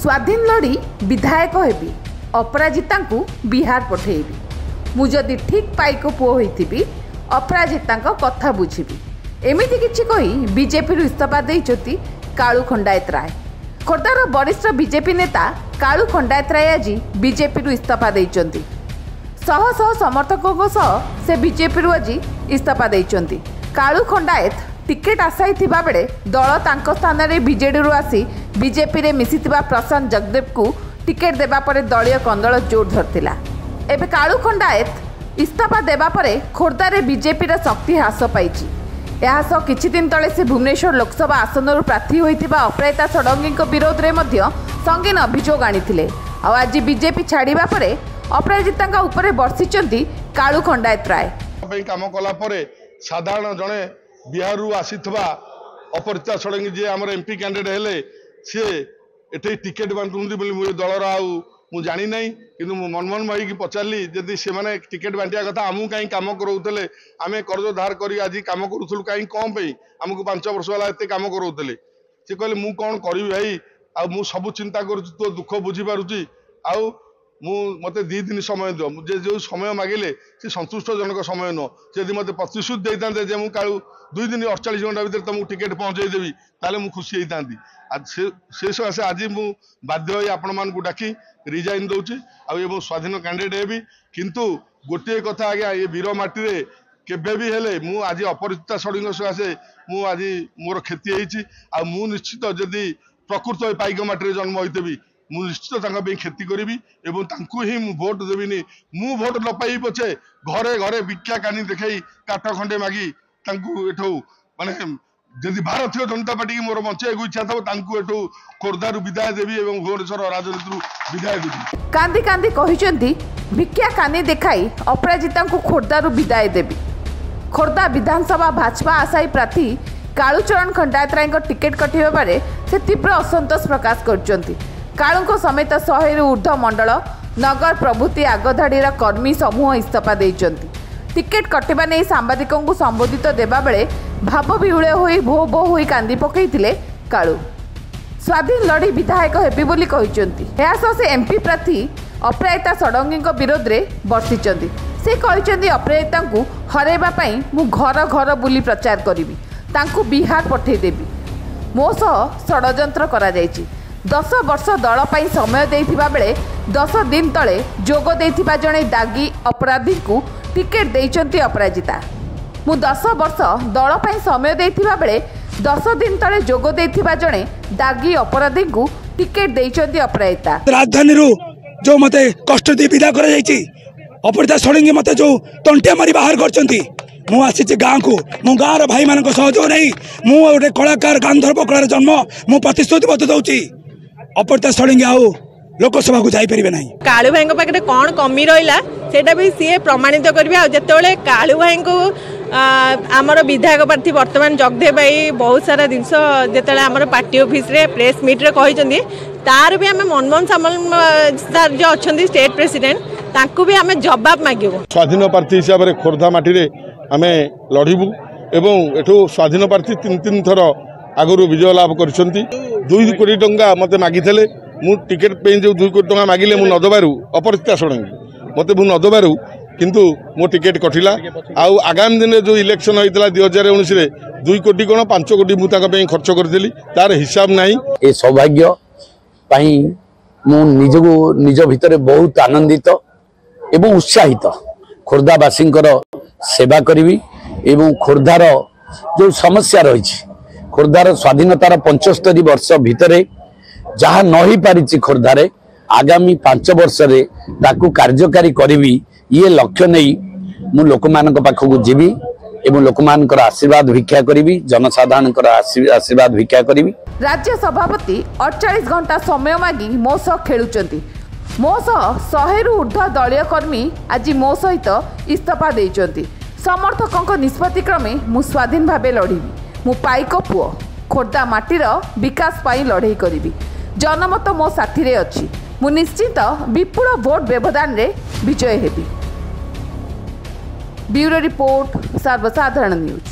स्वाधीन लड़ी विधायक हेबी अपराजिता बिहार पठेबी मुझे ठीक पाइक पुओ होती अपराजिता कथा बुझी एमती किसी कही बीजेपी इस्तीफा देती कालू खंडायत राय। खोर्धार वरिष्ठ बीजेपी नेता कालू खंडायत राय आज बीजेपी इस्तीफा देती शह शह समर्थकों सह से बीजेपी आज इस्तीफा देती। कालू खंडायत टिकेट आशायी थिबा बेले दल तांको स्थान में बीजेडी आसी बीजेपी रे मिसिथिबा प्रशांत जगदेव को टिकेट देबा परे दलीय कंदल जोर धरतिला। एबे कालू खंडायत इस्तीफा देबा परे खोर्धारे बीजेपी रा शक्ति ह्रास पाइछि। एहा सह किछि दिन तले से भुवनेश्वर लोकसभा आसनरु प्रार्थी होइथिबा अपराजिता षडंगी विरोध रे मध्य संगीन अभियोग आनिथिले। आज बीजेपी छाड़िबा परे अपराजिता उपरे बर्षिचंती कालू खंडायत राय। काम कला परे साधारण जणे बिहार आसीथिबा अपराजिता षडंगी जे हमर एमपी कैंडिडेट हेले सी एठे टिकेट बांटुंदी बोली मु दलर आउ जानी नहीं किंतु मनमोहन भाई की पचारि जदि से माने टिकेट बांटिया कथा आमु कहीं काम करोतले आमे कर्ज धार करी आज काम करूथुल कहीं कम पे हमको 5 वर्ष वाला एते काम करोतले से कहले मु कोन करी भाई आ मु सब चिंता करू तो दुख बुझी पारुची आउ मते 2 दिन समय दियो जे जो समय मागिले से संतुष्ट जनक समय न यदि मते प्रतिश्रुति देइतांते जे मु कालू 2 दिन 48 घंटा भीतर तुमको टिकेट पहुंचाई देवी ताले मु खुशी होइतांती। आज से सकाशे आज मु बाध्य होई आपण मान को डाकी रिजाइन दउची आ एवं स्वाधीन कैंडिडेट हेबी किंतु गोटे कथा आज्ञा ये वीर माटी रे केबे भी हेले मु आज अपराजिता षडंगी सकाशे मु आज मोर क्षति होइची आ मु निश्चित जदि प्रकृत पाइक माटी रे जन्म होइतेबी मु निश्चित क्षति करी एवं तांकु ही मु भोट देविनी मु भोट न पाई पछे घरे घरे भिक्षा कानी देखाई काठ खंडे मागी तांकु एठौ माने जदि भारतीय जनता पार्टी की मोर बंचे इच्छा था तांकु एठौ खोर्धारु विदाय देवी एवं भुवनेश्वर राजनीति विदाय देवी। कांदी कांदी कहिसेंती भिक्षा कानी देखाई अपराजिता खोर्धारु विदाय देवी। खोर्धा विधानसभा भाजपा आशायी प्रार्थी कालूचरण खंडायत राय टिकेट कटिबा बारे से तीव्र असंतोष प्रकाश करछंती। कालू समेत 100 रु ऊर्ध्व मंडल नगर प्रभृति आगधाड़ी कर्मी समूह इस्तीफा देइचंती। टिकेट कटिबा नहीं सांबादिकों को संबोधित देबा बेले भाव विहुल होई भो भो होई कांदी पकईथिले कालू। स्वाधीन लड़ी विधायक हेबी बोली कहिचंती। एहा सह से एमपी प्रार्थी अपराजिता षडंगी विरोध रे बर्षिचंती। से कहिचंती अपराजिता को हरेबा पई मु घर घर बुली प्रचार करिवि तांकु बिहार पठेई देबी मो सह षडयंत्र करा जायछि। 10 वर्ष दल पाई समय देइथिबा बेले 10 दिन तले जोग देइथिबा जणे दागी अपराधी को टिकेट देइचंती अपराजिता। मु 10 वर्ष दल पाई समय देइथिबा बेले 10 दिन तले जोग देइथिबा जणे दागी अपराधी को टिकेट देइचंती अपराजिता। राजधानी रु जो मते कष्ट दे विदा करा जायछि अपराजिता षडंगी मते जो तंटिया मारी बाहर करचंती मु आसी गाँव को मो गाँव भाई मान सहयोग नहीं मु गोटे कलाकार गांधर्व कलार जन्म मु प्रतिश्रुतिबद्ध दउछि अपराजिता षडंगी आउ लोकसभा को जापर ना। कालू भाई पाखे कौन कमी रहा सेटा भी सी प्रमाणित करेंगे। जिते कालू भाई को आमर विधायक प्रार्थी वर्तमान जगदेव भाई बहुत सारा जिनस जो आम पार्टी ऑफिस रे प्रेस मीट रे कही तार भी आम मनमोहन सामल सर जो अच्छा स्टेट प्रेसिडेंट तांकु भी आम जवाब मांगू। स्वाधीन प्रार्थी हिसाब से खोर्धा माटी रे आम लड़बू एवं एठू स्वाधीन प्रार्थी 3 थर आगु विजय लाभ कर 2 कोटी टंका मत मागी मु टिकेट पे जो 2 कोटी टंका मागिले मु नदबारू अपराजिता षडंगी मत मु नदबारू किंतु मो टिकेट कटिला आउ आगामी दिन जो इलेक्शन होता 2019 रे 2 कोटी कौन 5 कोटी मु खर्च करदेली तार हिसाब नहीं। ए सौभाग्य पाई मु निजको निज भितर बहुत आनंदित एवं उत्साहित खोर्धावासी सेवा करी एवं खोर्धार जो समस्या रही खोर्धार स्वाधीनतार 75 वर्ष भितर जहाँ नही पारिछि खोर्धारे आगामी 5 वर्ष रे ताकू कार्यकारी करी ये लक्ष्य नहीं मु लोकमान पाखक जीवी एवं लोकमान आशीर्वाद भिक्षा करी जनसाधारण आशीर्वाद भिक्षा करी। राज्य सभापति 48 घंटा समय मागी मो सह खेलुचंती। मो सह 100 रु ऊर्ध्व दलीय कर्मी आज मो सहित इस्तीफा देइचंती। समर्थकों निष्पत्ति क्रमे मु स्वाधीन भावे लड़िबी मु पाइक पुओ खोर्धा माटीर विकास पाई लड़ाई करी जनमत मो साथी रे अछि मु निश्चित विपुल भोट व्यवधान रे विजय हेबी। ब्यूरो रिपोर्ट सर्वसाधारण न्यूज।